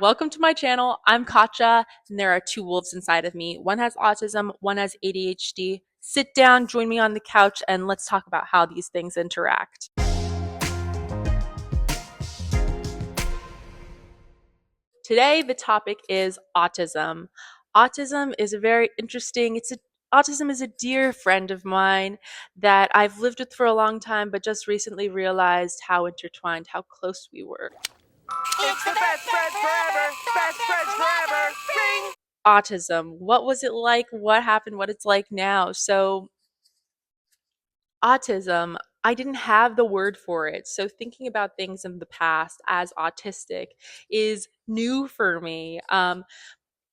welcome to my channel. I'm Katja, and there are two wolves inside of me. One has autism, one has ADHD. Sit down, join me on the couch, and let's talk about how these things interact. Today, the topic is autism. Autism is a very interesting, autism is a dear friend of mine that I've lived with for a long time, but just recently realized how intertwined, how close we were. It's the best friends forever, best friends forever. Ring. Autism. What was it like? What happened? What it's like now? So, autism, I didn't have the word for it. So, thinking about things in the past as autistic is new for me.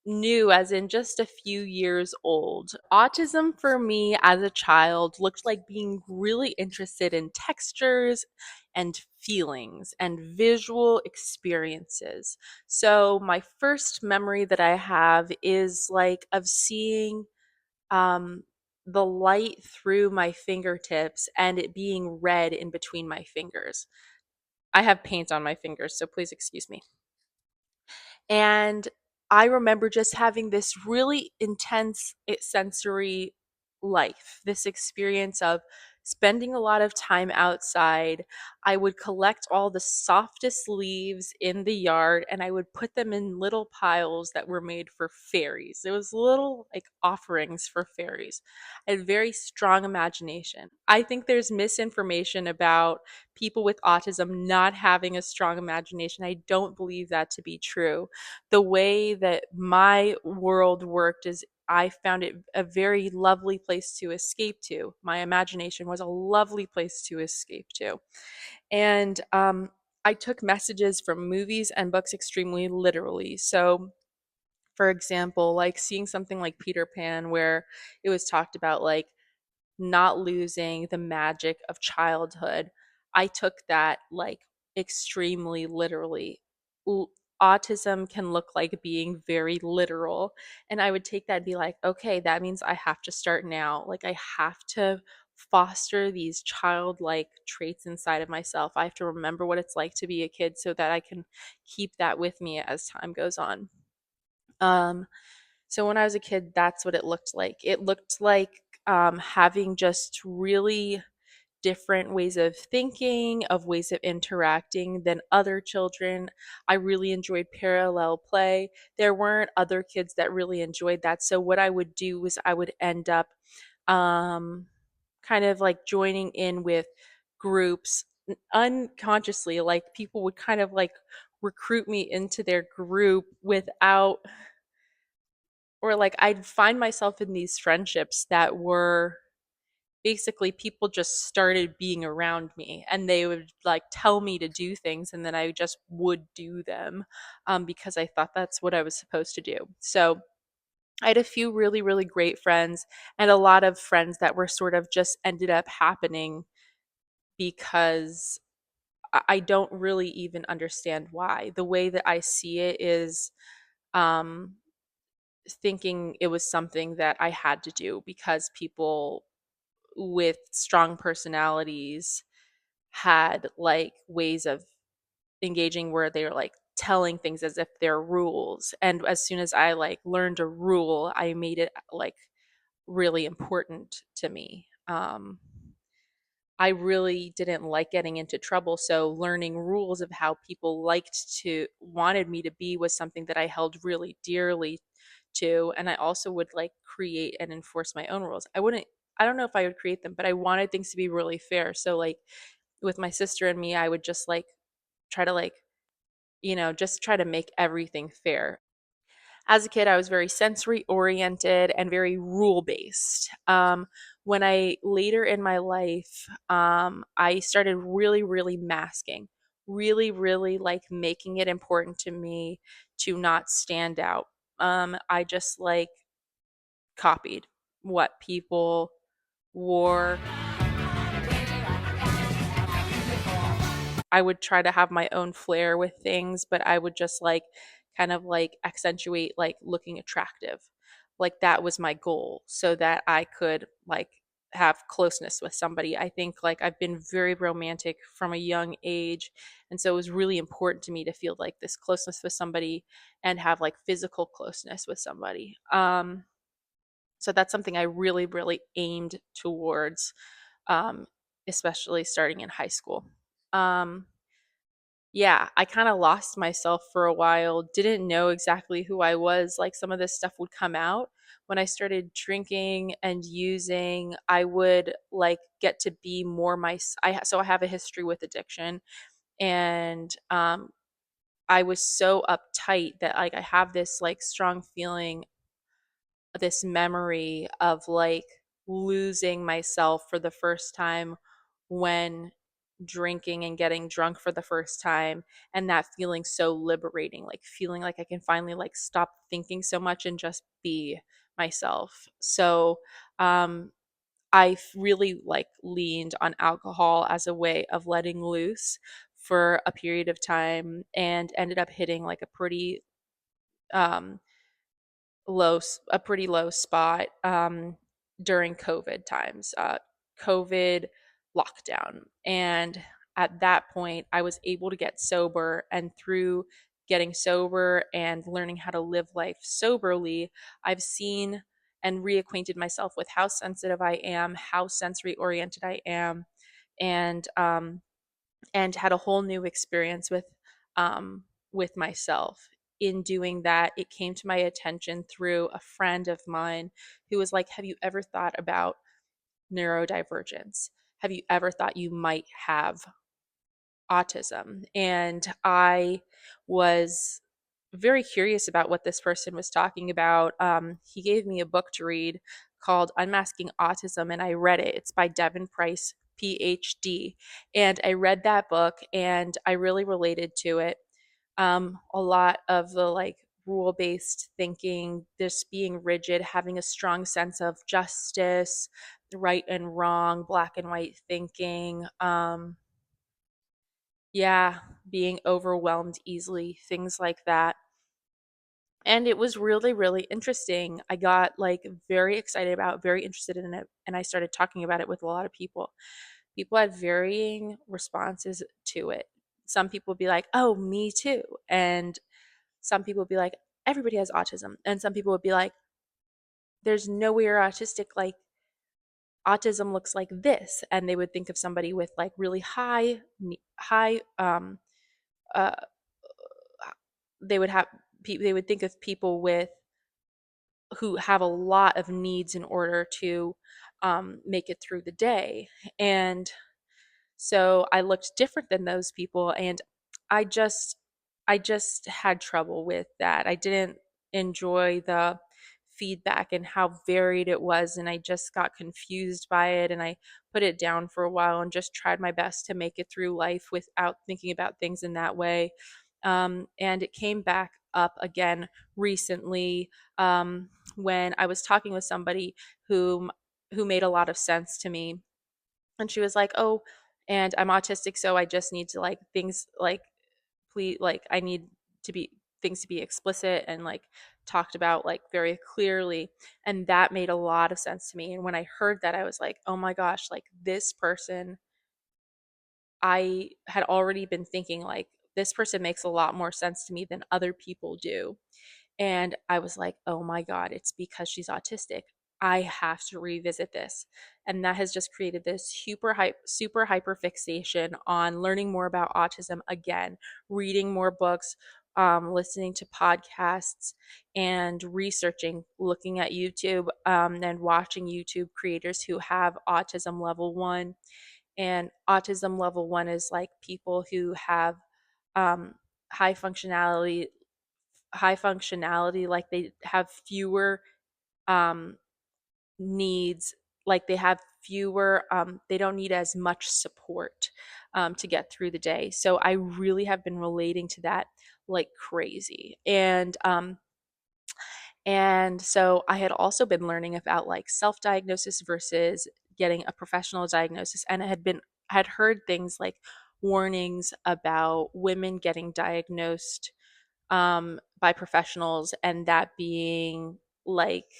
New as in just a few years old. Autism for me as a child looked like being really interested in textures and feelings and visual experiences. So my first memory that I have is like of seeing um the light through my fingertips and it being red in between my fingers. I have paint on my fingers, so please excuse me. And I remember just having this really intense sensory life, this experience of spending a lot of time outside. I would collect all the softest leaves in the yard and I would put them in little piles that were made for fairies. It was little like offerings for fairies. I had a very strong imagination. I think there's misinformation about people with autism not having a strong imagination. I don't believe that to be true. The way that my world worked is I found it a very lovely place to escape to. My imagination was a lovely place to escape to. And I took messages from movies and books extremely literally. So, for example, like seeing something like Peter Pan, where it was talked about like not losing the magic of childhood. I took that like extremely literally. L- Autism can look like being very literal. And I would take that and be like, okay, that means I have to start now. Like, I have to foster these childlike traits inside of myself. I have to remember what it's like to be a kid so that I can keep that with me as time goes on. Um, so when I was a kid, that's what it looked like. It looked like having just really different ways of thinking, of ways of interacting than other children. I really enjoyed parallel play. There weren't other kids that really enjoyed that. So what I would do was I would end up um, kind of like joining in with groups unconsciously. Like people would kind of like recruit me into their group without or like I'd find myself in these friendships that were basically people just started being around me and they would like tell me to do things and then I just would do them because I thought that's what I was supposed to do. So I had a few really, really great friends and a lot of friends that were sort of just ended up happening because I don't really even understand why. The way that I see it is um, thinking it was something that I had to do because people with strong personalities had like ways of engaging where they're like telling things as if they're rules. And as soon as I like learned a rule, I made it like really important to me. I really didn't like getting into trouble. So learning rules of how people wanted me to be was something that I held really dearly to. And I also would like create and enforce my own rules. I don't know if I would create them, but I wanted things to be really fair. So like with my sister and me, I would just like try to like, just try to make everything fair. As a kid, I was very sensory oriented and very rule based. When I later in my life, I started really, really masking, really, really like making it important to me to not stand out. I just like copied what people wore. I would try to have my own flair with things, but I would just like kind of like accentuate like looking attractive. Like that was my goal so that I could like have closeness with somebody. I think like I've been very romantic from a young age. And so it was really important to me to feel like this closeness with somebody and have like physical closeness with somebody. So that's something I really, really aimed towards, um, especially starting in high school. Um, yeah, I kind of lost myself for a while, didn't know exactly who I was. Like some of this stuff would come out when I started drinking and using. I would like get to be more so I have a history with addiction, and I was so uptight that like I have this like strong feeling, this memory of like losing myself for the first time when drinking and getting drunk for the first time, and that feeling so liberating, like feeling like I can finally like stop thinking so much and just be myself. So um really like leaned on alcohol as a way of letting loose for a period of time, and ended up hitting like um a pretty low spot during COVID times, COVID lockdown. And at that point, I was able to get sober. And through getting sober and learning how to live life soberly, I've seen and reacquainted myself with how sensitive I am, how sensory oriented I am, and had a whole new experience with myself. In doing that, it came to my attention through a friend of mine who was like, have you ever thought about neurodivergence? Have you ever thought you might have autism? And I was very curious about what this person was talking about. He gave me a book to read called Unmasking Autism, and I read it. It's by Devin Price, PhD. And I read that book and I really related to it. A lot of the like rule based thinking, this being rigid, having a strong sense of justice, right and wrong, black and white thinking. Yeah, being overwhelmed easily, things like that. And it was really, really interesting. I got like very excited about, very interested in it, and I started talking about it with a lot of people. People had varying responses to it. Some people would be like, "Oh, me too," and some people would be like, "Everybody has autism," and some people would be like, "There's no way you're autistic. Like autism looks like this," and they would think of somebody with like really high uh they would have they would think of people with who have a lot of needs in order to make it through the day. And so I looked different than those people, and I just I just had trouble with that. I didn't enjoy the feedback and how varied it was, and I just got confused by it, and I put it down for a while and just tried my best to make it through life without thinking about things in that way. And it came back up again recently, when I was talking with somebody who made a lot of sense to me, and she was like, "Oh, and I'm autistic, so I just need to like things like please like I need to be things to be explicit and like talked about like very clearly." And that made a lot of sense to me. And when I heard that, I was like, "Oh my gosh, like this person." I had already been thinking like this person makes a lot more sense to me than other people do. And I was like, oh my God, it's because she's autistic. I have to revisit this. And that has just created this super hyper fixation on learning more about autism again, reading more books, listening to podcasts, and researching, looking at YouTube, and watching YouTube creators who have autism level one. And autism level one is like people who have um, high functionality like they have fewer um needs, like they have fewer they don't need as much support to get through the day. So I really have been relating to that like crazy. And so I had also been learning about like self-diagnosis versus getting a professional diagnosis, and I had heard things like warnings about women getting diagnosed by professionals, and that being like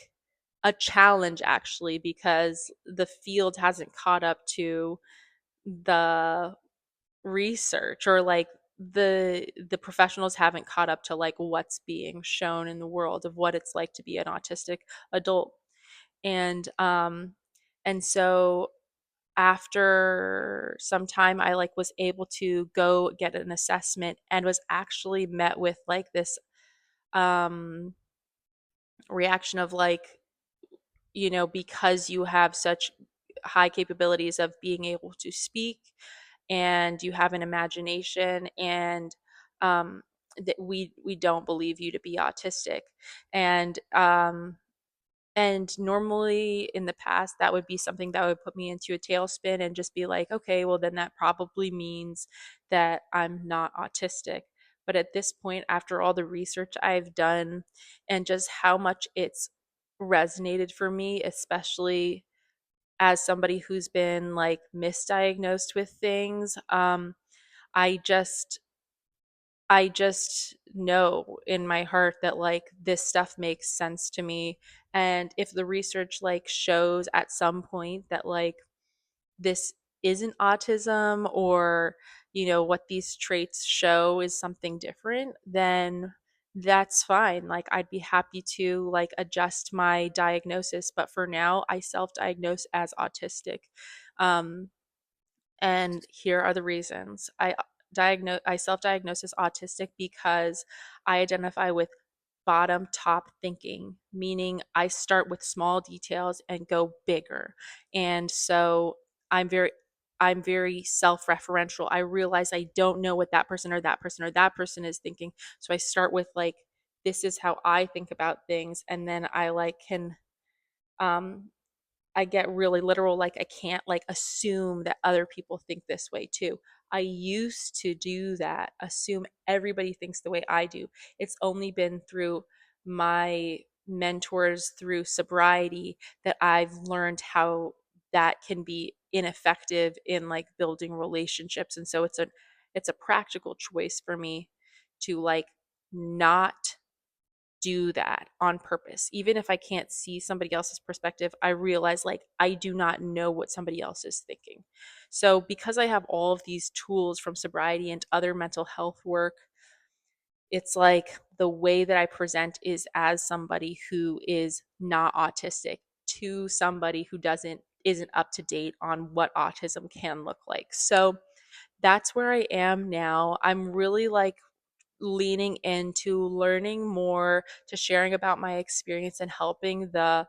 a challenge actually, because the field hasn't caught up to the research, or like the professionals haven't caught up to like what's being shown in the world of what it's like to be an autistic adult. And so after some time, I like was able to go get an assessment and was actually met with like this um reaction of like, because you have such high capabilities of being able to speak, and you have an imagination, and that we don't believe you to be autistic. And um and normally in the past, that would be something that would put me into a tailspin and just be like, okay, well, then that probably means that I'm not autistic. But at this point, after all the research I've done and just how much it's resonated for me, especially as somebody who's been like misdiagnosed with things, I just I just know in my heart that like this stuff makes sense to me. And if the research like shows at some point that like this isn't autism, or what these traits show is something different, then that's fine. Like I'd be happy to like adjust my diagnosis, but for now I self-diagnose as autistic. Um and here are the reasons. I self-diagnose as autistic because I identify with bottom top thinking, meaning I start with small details and go bigger. And so I'm very I'm very self-referential. I realize I don't know what that person or that person or that person is thinking. So I start with like, this is how I think about things, and then I like can um I get really literal, like I can't like assume that other people think this way too. I used to do that, assume everybody thinks the way I do. It's only been through my mentors, through sobriety, that I've learned how that can be ineffective in like building relationships. And so it's a practical choice for me to like not do that on purpose. Even if I can't see somebody else's perspective, I realize like I do not know what somebody else is thinking. So, because I have all of these tools from sobriety and other mental health work, it's like the way that I present is as somebody who is not autistic to somebody who isn't up to date on what autism can look like. So, that's where I am now. I'm really like leaning into learning more, to sharing about my experience and helping the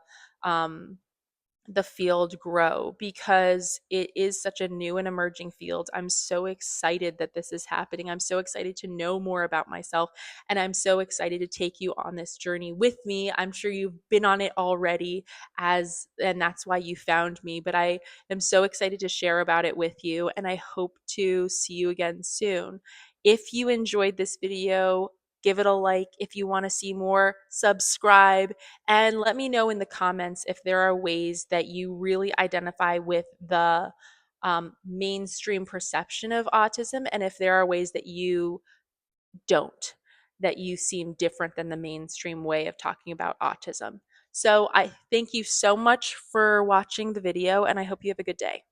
field grow, because it is such a new and emerging field. I'm so excited that this is happening. I'm so excited to know more about myself, and I'm so excited to take you on this journey with me. I'm sure you've been on it already, and that's why you found me, but I am so excited to share about it with you, and I hope to see you again soon. If you enjoyed this video, give it a like. If you want to see more, subscribe. And let me know in the comments if there are ways that you really identify with the mainstream perception of autism, and if there are ways that you don't, that you seem different than the mainstream way of talking about autism. So I thank you so much for watching the video, and I hope you have a good day.